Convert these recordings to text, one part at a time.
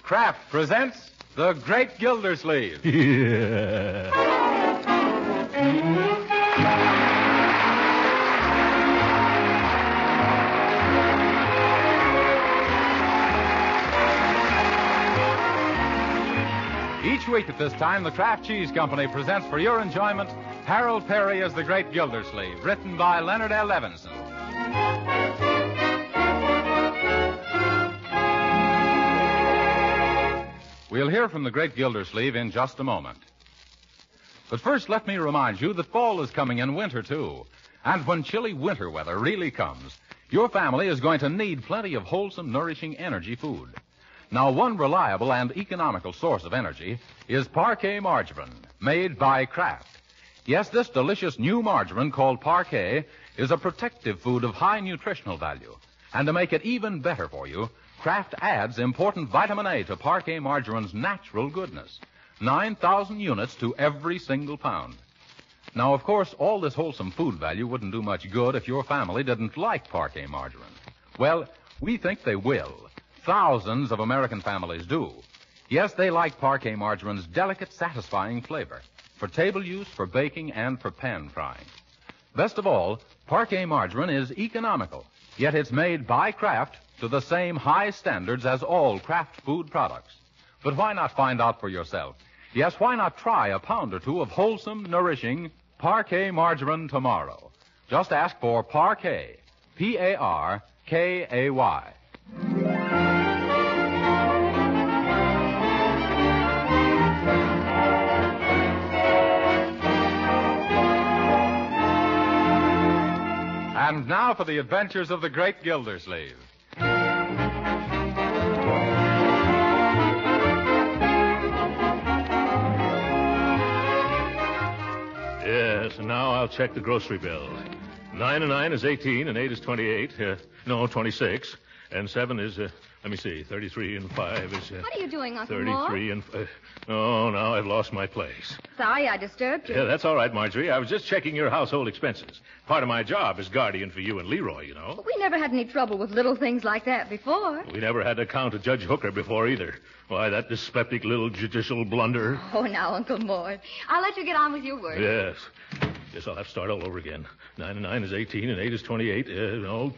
Kraft presents The Great Gildersleeve. Yeah. Each week at this time, the Kraft Cheese Company presents for your enjoyment Harold Perry as The Great Gildersleeve, written by Leonard L. Levinson. We'll hear from The Great Gildersleeve in just a moment. But first, let me remind you that fall is coming and winter, too. And when chilly winter weather really comes, your family is going to need plenty of wholesome, nourishing energy food. Now, one reliable and economical source of energy is Parquet margarine, made by Kraft. Yes, this delicious new margarine called Parquet is a protective food of high nutritional value. And to make it even better for you, Kraft adds important vitamin A to Parquet margarine's natural goodness. 9,000 units to every single pound. Now, of course, all this wholesome food value wouldn't do much good if your family didn't like Parquet margarine. Well, we think they will. Thousands of American families do. Yes, they like Parquet margarine's delicate, satisfying flavor for table use, for baking, and for pan frying. Best of all, Parquet margarine is economical, yet it's made by Kraft to the same high standards as all Kraft food products. But why not find out for yourself? Yes, why not try a pound or two of wholesome, nourishing Parquet margarine tomorrow? Just ask for Parquet, P-A-R-K-A-Y. And now for the adventures of the Great Gildersleeve. Yes, and now I'll check the grocery bill. 9 and 9 is 18, and 8 is 28. 26. And 7 is, 33, and 5 is... What are you doing, Uncle 33 and... Oh, now I've lost my place. Sorry I disturbed you. Yeah, that's all right, Marjorie. I was just checking your household expenses. Part of my job is guardian for you and Leroy, you know. But we never had any trouble with little things like that before. We never had to count a Judge Hooker before either. Why, that dyspeptic little judicial blunder. Oh, now, Uncle Mort. I'll let you get on with your work. Yes. Guess I'll have to start all over again. 9 and 9 is 18, and 8 is 28.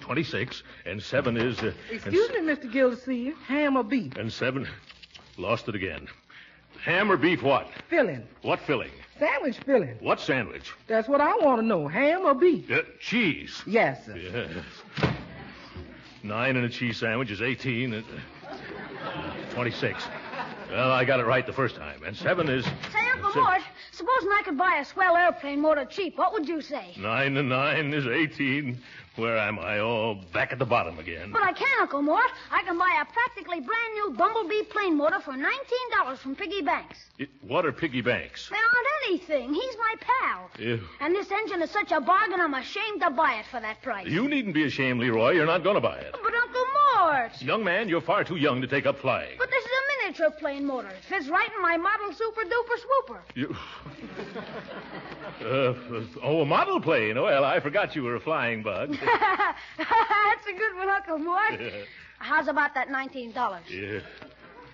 26. And 7 is... Excuse me, Mr. Gildersleeve. Ham or beef? And 7... Lost it again. Ham or beef what? Filling. What filling? Sandwich filling. What sandwich? That's what I want to know. Ham or beef? Cheese. Yes, sir. Yes. 9 and a cheese sandwich is 18. And, 26. Well, I got it right the first time. And 7 is... Say, Uncle Mort, supposing I could buy a swell airplane motor cheap, what would you say? 9 and 9 is 18. Where am I? Oh, back at the bottom again. But I can, Uncle Mort. I can buy a practically brand new Bumblebee plane motor for $19 from Piggy Banks. What are Piggy Banks? They aren't anything. He's my pal. Ew. And this engine is such a bargain, I'm ashamed to buy it for that price. You needn't be ashamed, Leroy. You're not going to buy it. But, Uncle Mort. Young man, you're far too young to take up flying. But this is a miniature plane motor. It fits right in my model super-duper swooper. You... a model plane. Well, I forgot you were a flying bug. That's a good one, Uncle Mort. Yeah. How's about that $19? Yeah.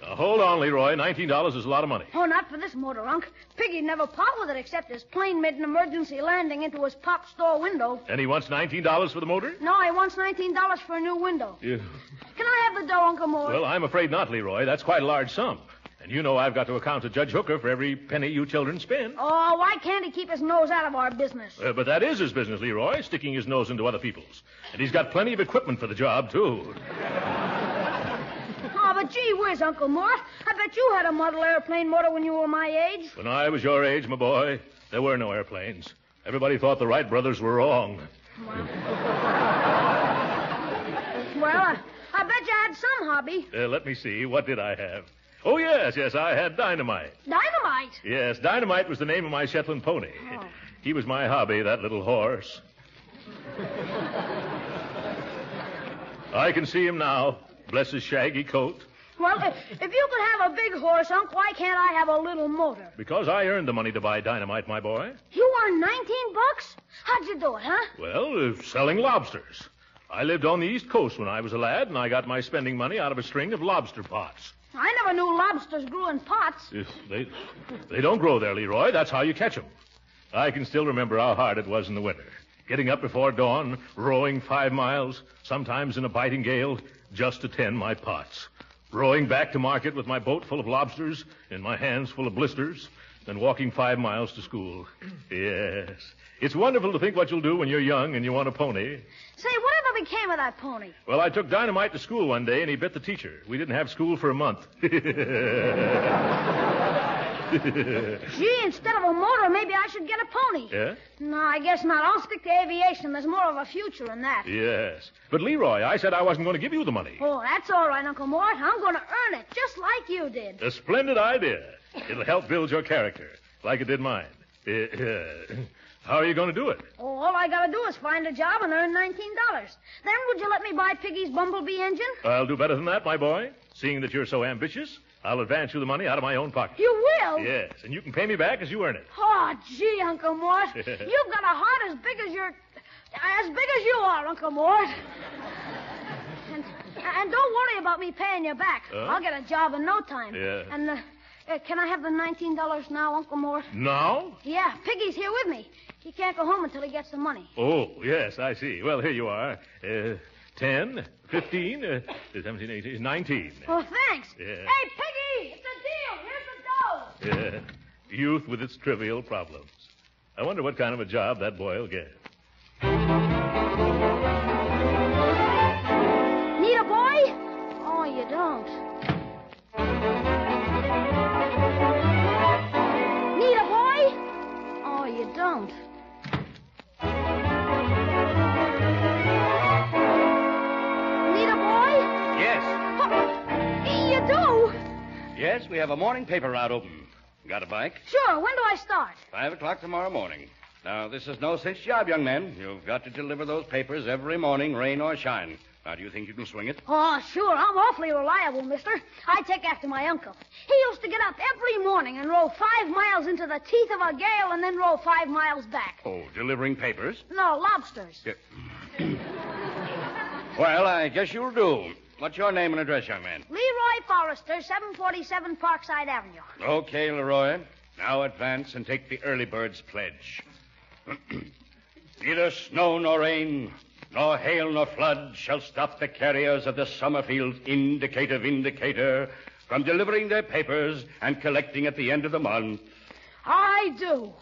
Hold on, Leroy. $19 is a lot of money. Oh, not for this motor, Unc. Piggy'd never part with it except his plane made an emergency landing into his pop store window. And he wants $19 for the motor? No, he wants $19 for a new window. Yeah. Can I have the dough, Uncle Mort? Well, I'm afraid not, Leroy. That's quite a large sum. And you know I've got to account to Judge Hooker for every penny you children spend. Oh, why can't he keep his nose out of our business? But that is his business, Leroy, sticking his nose into other people's. And he's got plenty of equipment for the job, too. Oh, but gee whiz, Uncle Mort. I bet you had a model airplane motor when you were my age. When I was your age, my boy, there were no airplanes. Everybody thought the Wright brothers were wrong. Well, I bet you had some hobby. Let me see. What did I have? Oh, yes, I had Dynamite. Dynamite? Yes, Dynamite was the name of my Shetland pony. Oh. He was my hobby, that little horse. I can see him now. Bless his shaggy coat. Well, if you could have a big horse, Unc, why can't I have a little motor? Because I earned the money to buy Dynamite, my boy. You earned $19? How'd you do it, huh? Well, selling lobsters. I lived on the East Coast when I was a lad, and I got my spending money out of a string of lobster pots. I never knew lobsters grew in pots. They don't grow there, Leroy. That's how you catch them. I can still remember how hard it was in the winter. Getting up before dawn, rowing 5 miles, sometimes in a biting gale, just to tend my pots. Rowing back to market with my boat full of lobsters and my hands full of blisters, then walking 5 miles to school. Yes. It's wonderful to think what you'll do when you're young and you want a pony. Say, whatever became of that pony? Well, I took Dynamite to school one day, and he bit the teacher. We didn't have school for a month. Gee, instead of a motor, maybe I should get a pony. Yeah? No, I guess not. I'll stick to aviation. There's more of a future in that. Yes. But, Leroy, I said I wasn't going to give you the money. Oh, that's all right, Uncle Mort. I'm going to earn it, just like you did. A splendid idea. It'll help build your character, like it did mine. How are you going to do it? Oh, all I got to do is find a job and earn $19. Then would you let me buy Piggy's bumblebee engine? I'll do better than that, my boy. Seeing that you're so ambitious, I'll advance you the money out of my own pocket. You will? Yes, and you can pay me back as you earn it. Oh, gee, Uncle Mort. You've got a heart as big as you are, Uncle Mort. And don't worry about me paying you back. I'll get a job in no time. Yeah. And can I have the $19 now, Uncle Mort? Now? Yeah, Piggy's here with me. He can't go home until he gets the money. Oh, yes, I see. Well, here you are. 10, 15, 17, 18, 19. Oh, thanks. Yeah. Hey, Piggy, it's a deal. Here's the dough. Yeah. Youth with its trivial problems. I wonder what kind of a job that boy will get. Need a boy? Oh, you don't. Need a boy? Oh, you don't. Need a boy? Yes. Oh, you do? Yes, we have a morning paper route open. Got a bike? Sure. When do I start? 5 o'clock tomorrow morning. Now, this is no cinch job, young men. You've got to deliver those papers every morning, rain or shine. Now, do you think you can swing it? Oh, sure. I'm awfully reliable, mister. I take after my uncle. He used to get up every morning and row 5 miles into the teeth of a gale and then row 5 miles back. Oh, delivering papers? No, lobsters. Well, I guess you'll do. What's your name and address, young man? Leroy Forrester, 747 Parkside Avenue. Okay, Leroy. Now advance and take the early bird's pledge. Neither snow nor rain, nor hail nor flood shall stop the carriers of the Summerfield Indicator from delivering their papers and collecting at the end of the month. I do.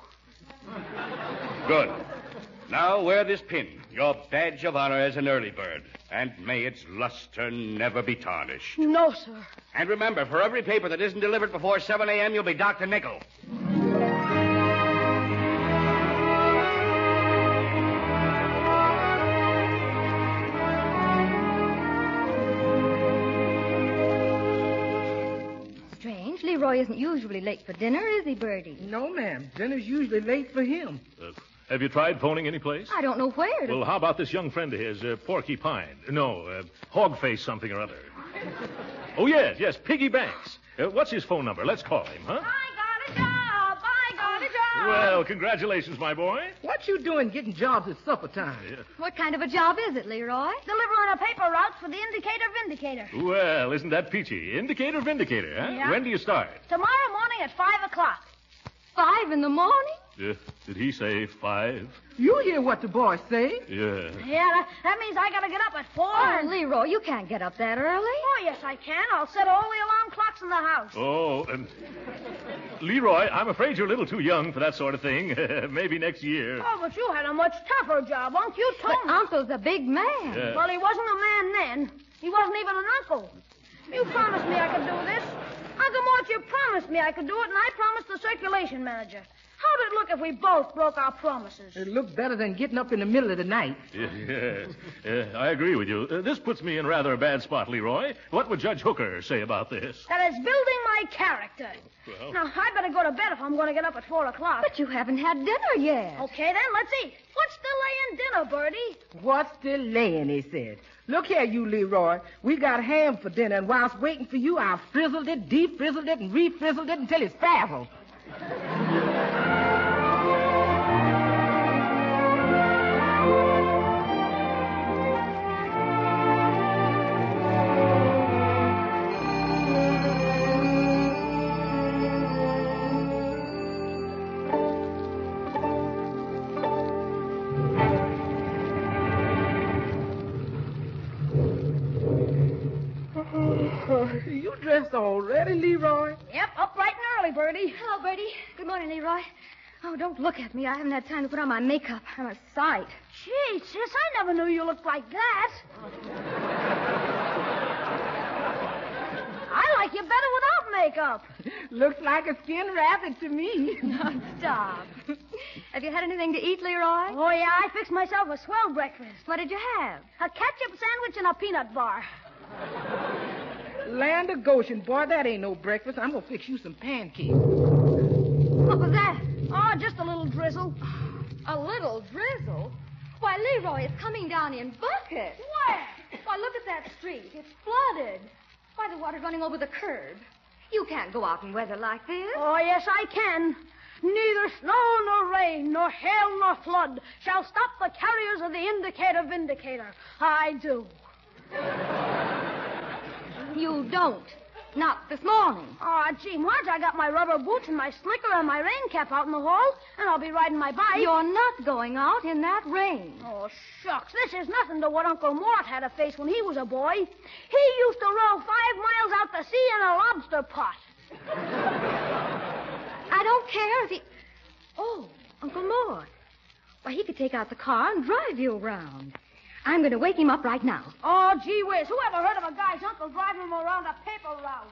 Good. Now wear this pin, your badge of honor as an early bird, and may its luster never be tarnished. No, sir. And remember, for every paper that isn't delivered before 7 a.m., you'll be docked a nickel. Strange. Leroy isn't usually late for dinner, is he, Bertie? No, ma'am. Dinner's usually late for him. Have you tried phoning any place? I don't know where to... Well, how about this young friend of his, Porky Pine? No, Hogface something or other. Oh, yes, Piggy Banks. What's his phone number? Let's call him, huh? I got a job. Well, congratulations, my boy. What you doing getting jobs at supper time? What kind of a job is it, Leroy? Delivering a paper route for the Indicator Vindicator. Well, isn't that peachy? Indicator, Vindicator, huh? Yeah. When do you start? Tomorrow morning at 5 o'clock. 5 in the morning? Did he say 5? You hear what the boy say? Yeah. Yeah, that means I gotta get up at 4. Oh, and... Leroy, you can't get up that early. Oh, yes, I can. I'll set all the alarm clocks in the house. Oh, and Leroy, I'm afraid you're a little too young for that sort of thing. Maybe next year. Oh, but you had a much tougher job, Unc. You told But me. Uncle's a big man. Yeah. Well, he wasn't a man then. He wasn't even an uncle. You promised me I could do this. Uncle Mort, you promised me I could do it, and I promised the circulation manager. How'd it look if we both broke our promises? It looked better than getting up in the middle of the night. Yes, I agree with you. This puts me in rather a bad spot, Leroy. What would Judge Hooker say about this? That is building my character. Well... Now, I better go to bed if I'm going to get up at 4 o'clock. But you haven't had dinner yet. Okay, then, let's eat. What's delaying dinner, Bertie? What's delaying, he said. Look here, you Leroy. We got ham for dinner, and whilst waiting for you, I frizzled it, defrizzled it, and refrizzled it until it's frazzled. You dressed already, Leroy? Yep, up bright and early, Bertie. Hello, Bertie. Good morning, Leroy. Oh, don't look at me. I haven't had time to put on my makeup. I'm a sight. Gee, sis, I never knew you looked like that. I like you better without makeup. Looks like a skinned rabbit to me. Stop. Have you had anything to eat, Leroy? Oh, yeah, I fixed myself a swell breakfast. What did you have? A ketchup sandwich and a peanut bar. Land of Goshen, boy, that ain't no breakfast. I'm gonna fix you some pancakes. What was that? Oh, just a little drizzle. A little drizzle? Why, Leroy, it's coming down in buckets. Where? Why, look at that street. It's flooded. Why, the water's running over the curb. You can't go out in weather like this. Oh, yes, I can. Neither snow nor rain, nor hail nor flood shall stop the carriers of the indicator vindicator. I do. You don't. Not this morning. Oh, gee, Marge, I got my rubber boots and my slicker and my rain cap out in the hall, and I'll be riding my bike. You're not going out in that rain. Oh, shucks. This is nothing to what Uncle Mort had to face when he was a boy. He used to row 5 miles out to sea in a lobster pot. I don't care if he... Oh, Uncle Mort. Why, he could take out the car and drive you around. I'm going to wake him up right now. Oh, gee whiz. Who ever heard of a guy's uncle driving him around a paper route?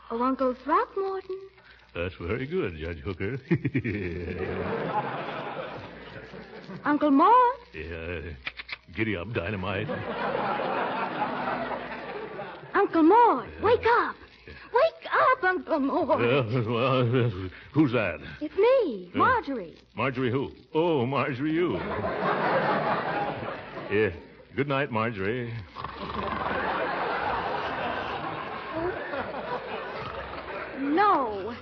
Oh, Uncle Throckmorton. That's very good, Judge Hooker. Uncle Mort. Yeah, giddy up, Dynamite. Uncle Mort, wake up. Wake up, Uncle Mort. Well, who's that? It's me, Marjorie. Marjorie who? Oh, Marjorie you. Yeah. Good night, Marjorie. No.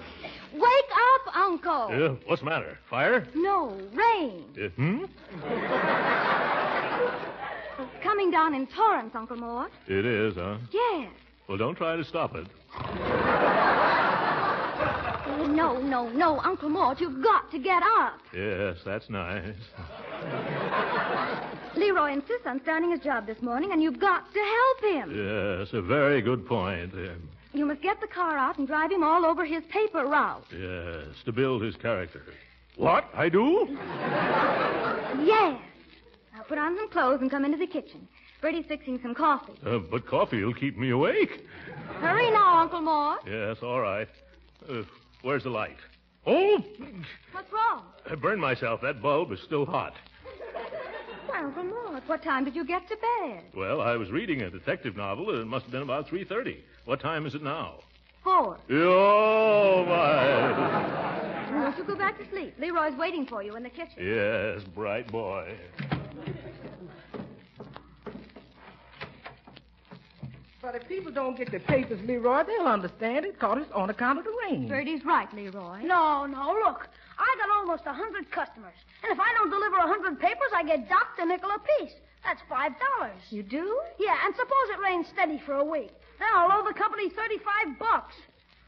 Wake up, Uncle. What's the matter? Fire? No, rain. It's coming down in torrents, Uncle Mort. It is, huh? Yes. Well, don't try to stop it. No, Uncle Mort, you've got to get up. Yes, that's nice. Leroy insists on starting his job this morning, and you've got to help him. Yes, a very good point. You must get the car out and drive him all over his paper route. Yes, to build his character. What? I do? Yes. Now put on some clothes and come into the kitchen. Bertie's fixing some coffee. But coffee will keep me awake. Hurry now, Uncle Mort. Yes, all right. Where's the light? Oh! What's wrong? I burned myself. That bulb is still hot. Why, Uncle Mort, what time did you get to bed? Well, I was reading a detective novel. It must have been about 3:30. What time is it now? 4. Oh, my. Won't you go back to sleep? Leroy's waiting for you in the kitchen. Yes, bright boy. But if people don't get their papers, Leroy, they'll understand it, because it's on account of the rain. Bertie's right, Leroy. No, look. I got almost 100 customers. And if I don't deliver 100 papers, I get docked a nickel apiece. That's $5. You do? Yeah, and suppose it rains steady for a week. Then I'll owe the company $35.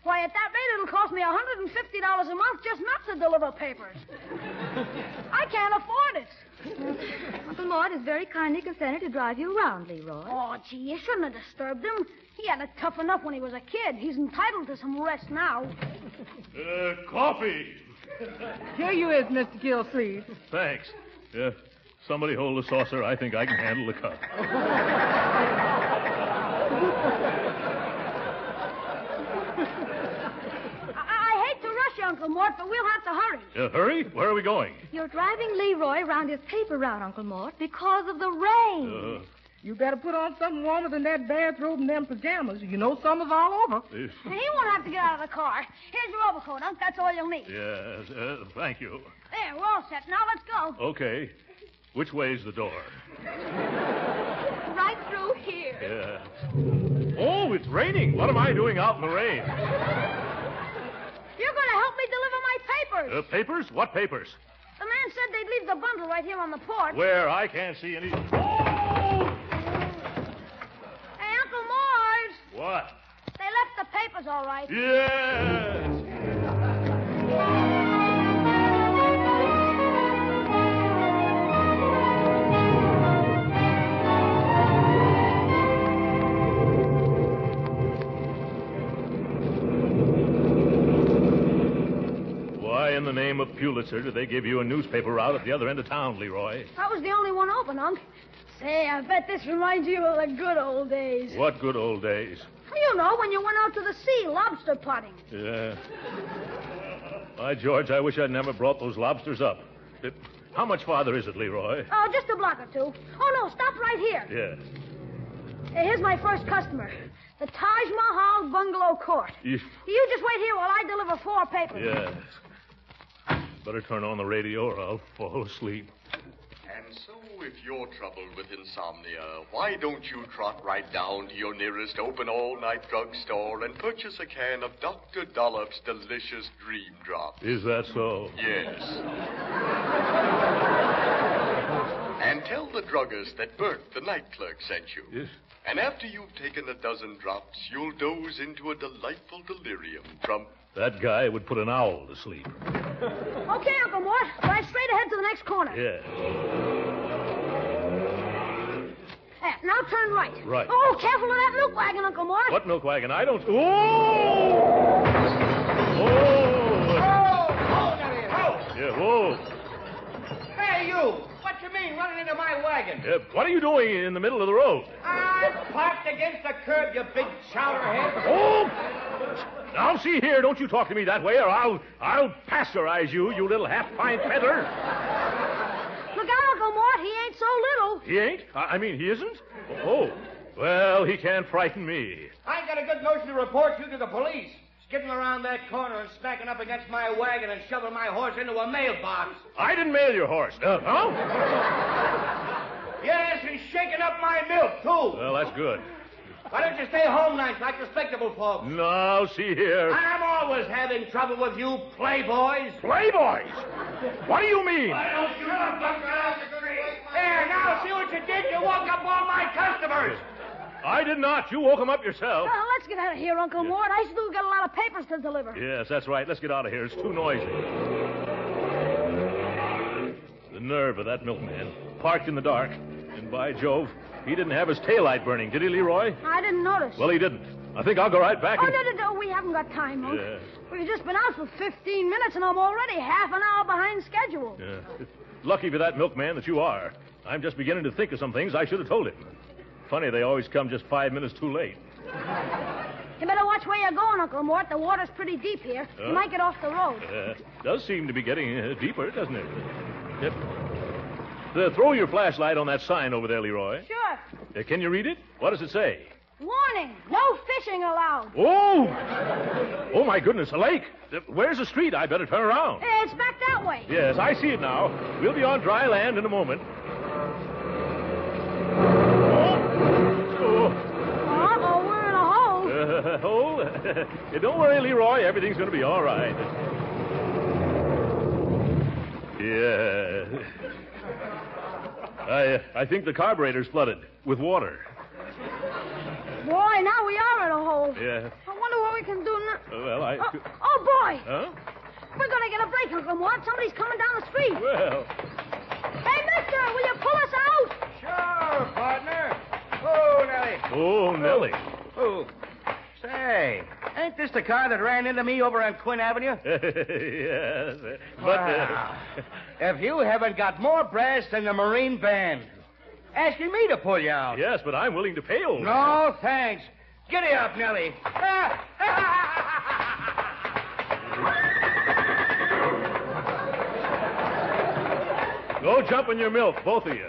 Why, at that rate, it'll cost me $150 a month just not to deliver papers. I can't afford it. Uncle Mort has very kindly consented to drive you around, Leroy. Oh, gee, you shouldn't have disturbed him. He had it tough enough when he was a kid. He's entitled to some rest now. Coffee. Here you is, Mr. Gildersleeve. Thanks. Somebody hold the saucer. I think I can handle the cup. I hate to rush you, Uncle Mort, but we'll have to hurry. Hurry? Where are we going? You're driving Leroy around his paper route, Uncle Mort, because of the rain. You better put on something warmer than that bathrobe and them pajamas. You know summer's all over. He won't have to get out of the car. Here's your overcoat, Unc. That's all you'll need. Yes, thank you. There, we're all set. Now let's go. Okay. Which way's the door? Right through here. Yes. Oh, it's raining. What am I doing out in the rain? You're going to help me deliver my papers. Papers? What papers? The man said they'd leave the bundle right here on the porch. Where? I can't see any. Oh! Hey, Uncle Mort. What? They left the papers all right. Yes! name of Pulitzer did they give you a newspaper route at the other end of town, Leroy? That was the only one open, Unc. Say, I bet this reminds you of the good old days. What good old days? You know, when you went out to the sea lobster potting. Yeah. Why, George, I wish I'd never brought those lobsters up. How much farther is it, Leroy? Oh, just a block or two. Oh, no, stop right here. Yeah. Hey, here's my first customer. The Taj Mahal Bungalow Court. You just wait here while I deliver 4 papers. Yes. Better turn on the radio or I'll fall asleep. And so, if you're troubled with insomnia, why don't you trot right down to your nearest open all-night drugstore and purchase a can of Dr. Dollop's delicious Dream Drops? Is that so? Yes. And tell the druggist that Bert, the night clerk, sent you. Yes. And after you've taken a dozen drops, you'll doze into a delightful delirium from... That guy would put an owl to sleep. Okay, Uncle Mort. Right straight ahead to the next corner. Yeah. Now turn right. Right. Oh, careful of that milk wagon, Uncle Mort. What milk wagon? I don't... Oh! Yeah, whoa. Hey, you! What you mean, running into my wagon? What are you doing in the middle of the road? I'm parked against the curb, you big chowderhead. Oh! Now, see here, don't you talk to me that way, or I'll pasteurize you, you little half-pint feather. Look out, Uncle Mort. He ain't so little. He ain't? I mean, he isn't? Oh, well, he can't frighten me. I got a good notion to report you to the police. Skidding around that corner and smacking up against my wagon and shoving my horse into a mailbox. I didn't mail your horse. Huh? Yes, and shaking up my milk, too. Well, that's good. Why don't you stay home nights like respectable folks? Now, see here. I'm always having trouble with you playboys. Playboys? What do you mean? Why don't you fuck around the street? There, now, see what you did? You woke up all my customers. I did not. You woke him up yourself. Let's get out of here, Uncle Mort. I still got a lot of papers to deliver. Yes, that's right. Let's get out of here. It's too noisy. The nerve of that milkman. Parked in the dark. And by Jove, he didn't have his taillight burning, did he, Leroy? I didn't notice. Well, he didn't. I think I'll go right back and... No, we haven't got time, Unc. Yeah. We've just been out for 15 minutes, and I'm already half an hour behind schedule. Yeah. Lucky for that milkman that you are. I'm just beginning to think of some things I should have told him. Funny, they always come just 5 minutes too late. You better watch where you're going, Uncle Mort. The water's pretty deep here. You might get off the road. Does seem to be getting deeper, doesn't it? Yep. Throw your flashlight on that sign over there, Leroy. Sure. Can you read it? What does it say? Warning, no fishing allowed. Oh! Oh, my goodness, a lake. Where's the street? I better turn around. It's back that way. Yes, I see it now. We'll be on dry land in a moment. Uh-oh, we're in a hole. Hole? Don't worry, Leroy. Everything's going to be all right. Yeah. I think the carburetor's flooded with water. Boy, now we are in a hole. Yeah. I wonder what we can do now. Well, Oh, boy. Huh? We're going to get a break, Uncle Mort. Somebody's coming down the street. Well... Hey, mister, will you pull us out? Sure, partner. Oh, Nellie. Oh, Nellie. Oh. Say, ain't this the car that ran into me over on Quinn Avenue? Yes. But... Wow. If you haven't got more brass than the Marine Band. Asking me to pull you out. Yes, but I'm willing to pay, old man. No, thanks. Giddy up, Nellie. Go jump in your milk, both of you.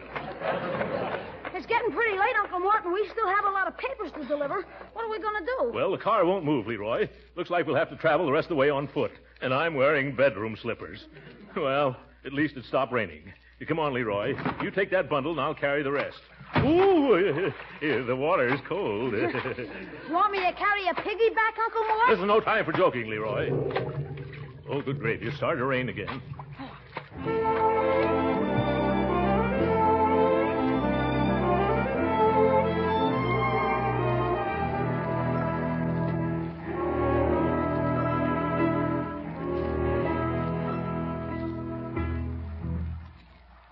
It's getting pretty late, Uncle Mort, and we still have a lot of papers to deliver. What are we going to do? Well, the car won't move, Leroy. Looks like we'll have to travel the rest of the way on foot. And I'm wearing bedroom slippers. Well, at least it stopped raining. You come on, Leroy. You take that bundle, and I'll carry the rest. Ooh, the water is cold. You want me to carry a piggyback, Uncle Mort? There's no time for joking, Leroy. Oh, good gravy. It's starting to rain again.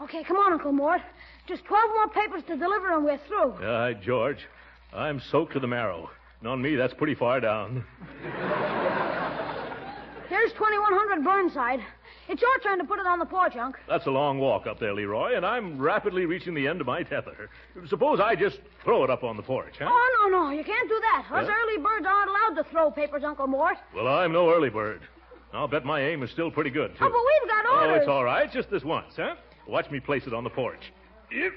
Okay, come on, Uncle Mort. Just 12 more papers to deliver and we're through. George, I'm soaked to the marrow. And on me, that's pretty far down. Here's Here's 2100 Burnside. It's your turn to put it on the porch, Unc. That's a long walk up there, Leroy, and I'm rapidly reaching the end of my tether. Suppose I just throw it up on the porch, huh? Oh, no. You can't do that. Us early birds aren't allowed to throw papers, Uncle Mort. Well, I'm no early bird. I'll bet my aim is still pretty good, too. Oh, but we've got orders. Oh, it's all right. Just this once, huh? Watch me place it on the porch. Yep.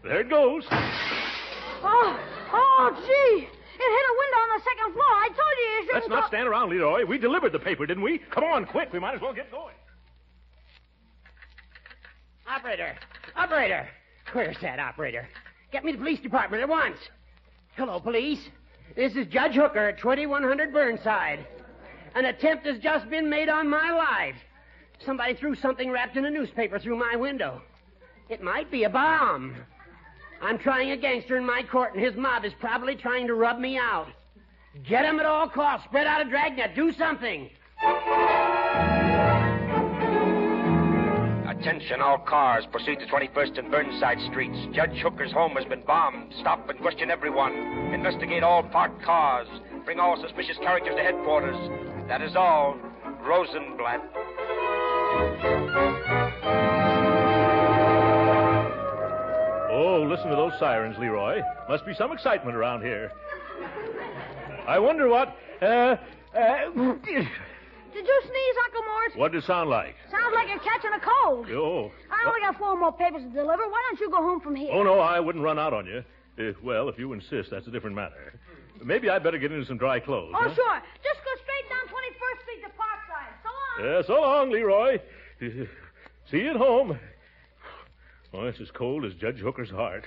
There it goes. Oh, gee. It hit a window on the second floor. I told you shouldn't... Let's not stand around, Leroy. We delivered the paper, didn't we? Come on, quick. We might as well get going. Operator. Where's that operator? Get me to the police department at once. Hello, police. This is Judge Hooker at 2100 Burnside. An attempt has just been made on my life. Somebody threw something wrapped in a newspaper through my window. It might be a bomb. I'm trying a gangster in my court, and his mob is probably trying to rub me out. Get him at all costs. Spread out a dragnet. Do something. Attention, all cars. Proceed to 21st and Burnside Streets. Judge Hooker's home has been bombed. Stop and question everyone. Investigate all parked cars. Bring all suspicious characters to headquarters. That is all. Rosenblatt. Oh, listen to those sirens, Leroy. Must be some excitement around here. I wonder what... Did you sneeze, Uncle Mort? What did it sound like? Sounds like you're catching a cold. Oh. I only got 4 more papers to deliver. Why don't you go home from here? Oh, no, I wouldn't run out on you. Well, if you insist, that's a different matter. Maybe I'd better get into some dry clothes. Oh, huh? sure. Just go straight down 21st Street to Parkside. So long. Yeah, so long, Leroy. See you at home. Oh, it's as cold as Judge Hooker's heart,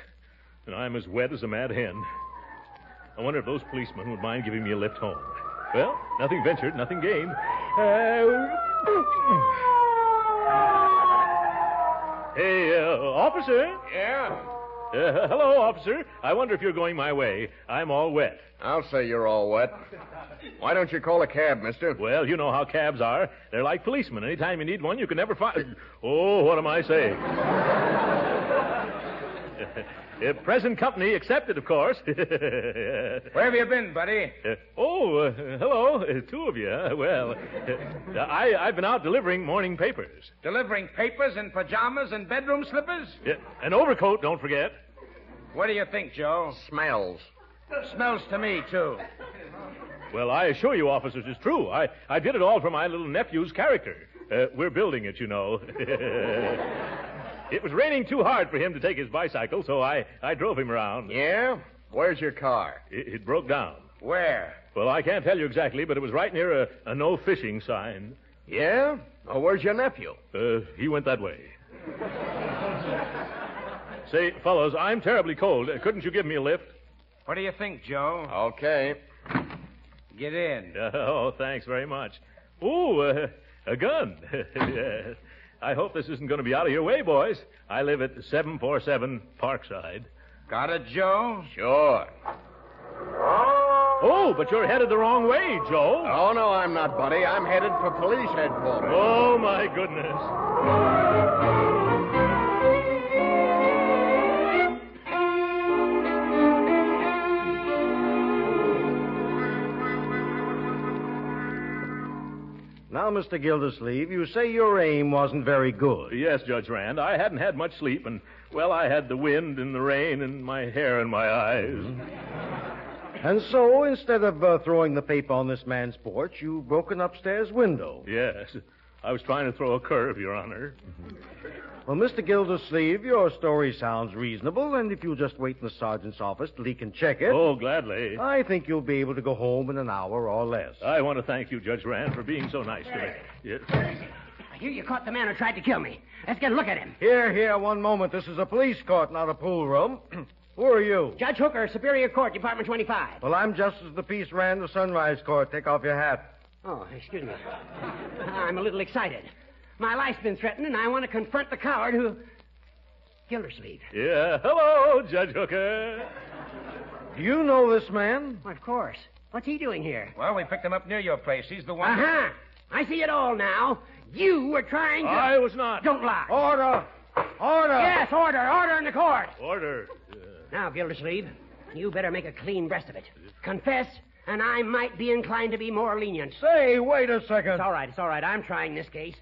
and I'm as wet as a mad hen. I wonder if those policemen would mind giving me a lift home. Well, nothing ventured, nothing gained. Hey, officer. Yeah? Hello, officer. I wonder if you're going my way. I'm all wet. I'll say you're all wet. Why don't you call a cab, mister? Well, you know how cabs are. They're like policemen. Anytime you need one, you can never find... Oh, what am I saying? Present company accepted, of course. Where have you been, buddy? Hello. 2 of you. Well, I've been out delivering morning papers. Delivering papers in pajamas and bedroom slippers? Yeah, an overcoat, don't forget. What do you think, Joe? Smells. Smells to me, too. Well, I assure you, officers, it's true. I did it all for my little nephew's character. We're building it, you know. It was raining too hard for him to take his bicycle, so I drove him around. Yeah? Where's your car? It broke down. Where? Well, I can't tell you exactly, but it was right near a no fishing sign. Yeah? Oh, where's your nephew? He went that way. Say, fellows, I'm terribly cold. Couldn't you give me a lift? What do you think, Joe? Okay. Get in. Oh, thanks very much. Ooh, a gun. Yes. I hope this isn't going to be out of your way, boys. I live at 747 Parkside. Got it, Joe? Sure. Oh, but you're headed the wrong way, Joe. Oh, no, I'm not, buddy. I'm headed for police headquarters. Oh, my goodness. Now, Mr. Gildersleeve, you say your aim wasn't very good. Yes, Judge Rand. I hadn't had much sleep, and, well, I had the wind and the rain and my hair in my eyes. Mm-hmm. And so, instead of throwing the paper on this man's porch, you broke an upstairs window. Yes. I was trying to throw a curve, Your Honor. Mm-hmm. Well, Mr. Gildersleeve, your story sounds reasonable, and if you'll just wait in the sergeant's office till he can check it... Oh, gladly. I think you'll be able to go home in an hour or less. I want to thank you, Judge Rand, for being so nice to me. Yes. I hear you caught the man who tried to kill me. Let's get a look at him. Here, one moment. This is a police court, not a pool room. Who are you? Judge Hooker, Superior Court, Department 25. Well, I'm Justice of the Peace Rand of Sunrise Court. Take off your hat. Oh, excuse me. I'm a little excited. My life's been threatened, and I want to confront the coward who... Gildersleeve. Yeah, hello, Judge Hooker. Do you know this man? Well, of course. What's he doing here? Well, we picked him up near your place. He's the one... Uh-huh. I see it all now. You were trying to... I was not. Don't lie. Order! Order! Yes, order. Order in the court. Order. Now, Gildersleeve, you better make a clean breast of it. Confess, and I might be inclined to be more lenient. Say, wait a second. It's all right. I'm trying this case.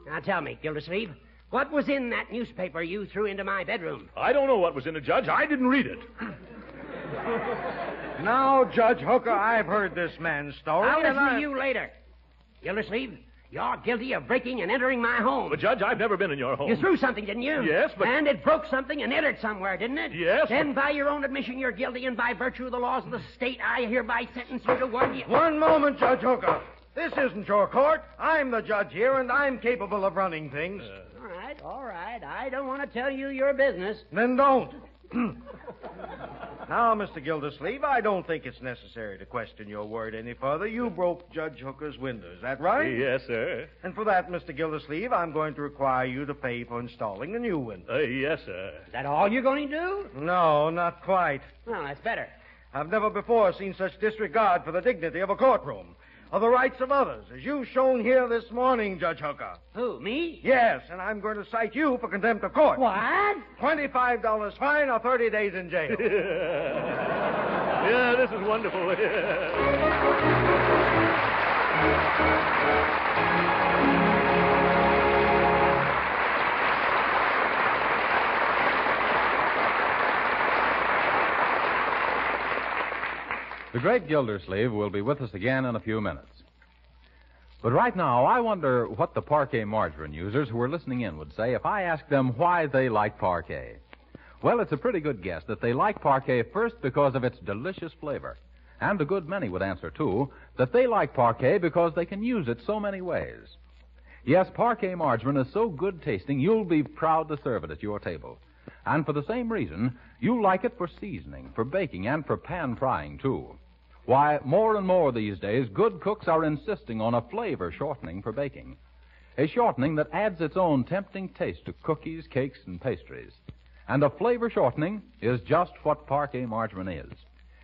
Now tell me, Gildersleeve, what was in that newspaper you threw into my bedroom? I don't know what was in it, Judge. I didn't read it. Now, Judge Hooker, I've heard this man's story. I'll listen to you later. Gildersleeve, you're guilty of breaking and entering my home. But, Judge, I've never been in your home. You threw something, didn't you? Yes, but... And it broke something and entered somewhere, didn't it? Yes, Then, by your own admission, you're guilty, and by virtue of the laws of the state, I hereby sentence you to 1 year. One moment, Judge Hooker. This isn't your court. I'm the judge here, and I'm capable of running things. All right. I don't want to tell you your business. Then don't. Now, Mr. Gildersleeve, I don't think it's necessary to question your word any further. You broke Judge Hooker's window. Is that right? Yes, sir. And for that, Mr. Gildersleeve, I'm going to require you to pay for installing the new window. Yes, sir. Is that all you're going to do? No, not quite. Well, that's better. I've never before seen such disregard for the dignity of a courtroom, of the rights of others, as you've shown here this morning, Judge Hooker. Who, me? Yes, and I'm going to cite you for contempt of court. What? $25 fine or 30 days in jail. Yeah, this is wonderful. The Great Gildersleeve will be with us again in a few minutes. But right now, I wonder what the parquet margarine users who are listening in would say if I asked them why they like parquet. Well, it's a pretty good guess that they like parquet first because of its delicious flavor. And a good many would answer, too, that they like parquet because they can use it so many ways. Yes, parquet margarine is so good tasting, you'll be proud to serve it at your table. And for the same reason, you like it for seasoning, for baking, and for pan frying, too. Why, more and more these days, good cooks are insisting on a flavor shortening for baking. A shortening that adds its own tempting taste to cookies, cakes, and pastries. And a flavor shortening is just what parquet margarine is.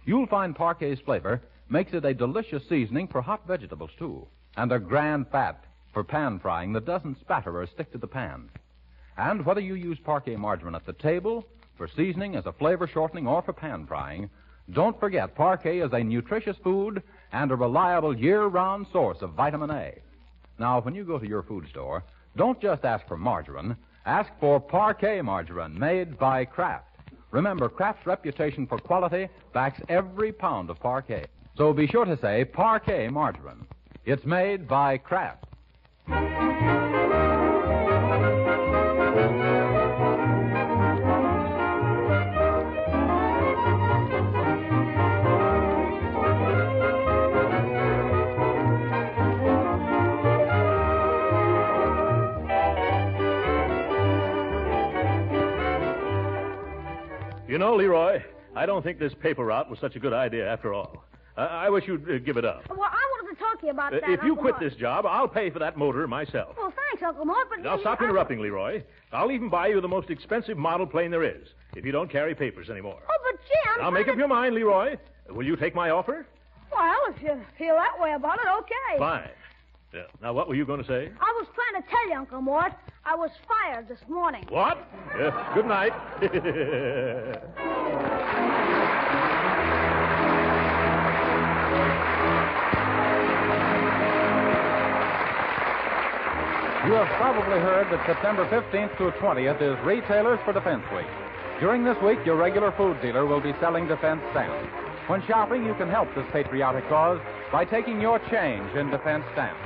You'll find parquet's flavor makes it a delicious seasoning for hot vegetables, too. And a grand fat for pan frying that doesn't spatter or stick to the pan. And whether you use parquet margarine at the table, for seasoning, as a flavor shortening, or for pan frying, don't forget parquet is a nutritious food and a reliable year-round source of vitamin A. Now, when you go to your food store, don't just ask for margarine. Ask for parquet margarine made by Kraft. Remember, Kraft's reputation for quality backs every pound of parquet. So be sure to say parquet margarine. It's made by Kraft. You know, Leroy, I don't think this paper route was such a good idea after all. I wish you'd give it up. Well, I wanted to talk to you about that, If you Uncle quit Mort. this job, I'll pay for that motor myself. Well, thanks, Uncle Mort, but... Now, stop interrupting, Leroy. I'll even buy you the most expensive model plane there is, if you don't carry papers anymore. Oh, but Jim... Now, make up your mind, Leroy. Will you take my offer? Well, if you feel that way about it, okay. Fine. Yeah. Now, what were you going to say? I was trying to tell you, Uncle Mort, I was fired this morning. What? Good night. You have probably heard that September 15th through 20th is Retailers for Defense Week. During this week, your regular food dealer will be selling defense stamps. When shopping, you can help this patriotic cause by taking your change in defense stamps.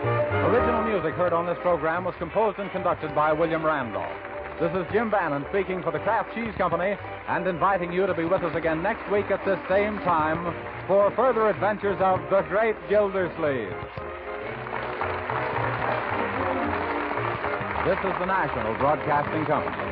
Original music heard on this program was composed and conducted by William Randolph. This is Jim Bannon speaking for the Kraft Cheese Company and inviting you to be with us again next week at this same time for further adventures of the Great Gildersleeve. This is the National Broadcasting Company.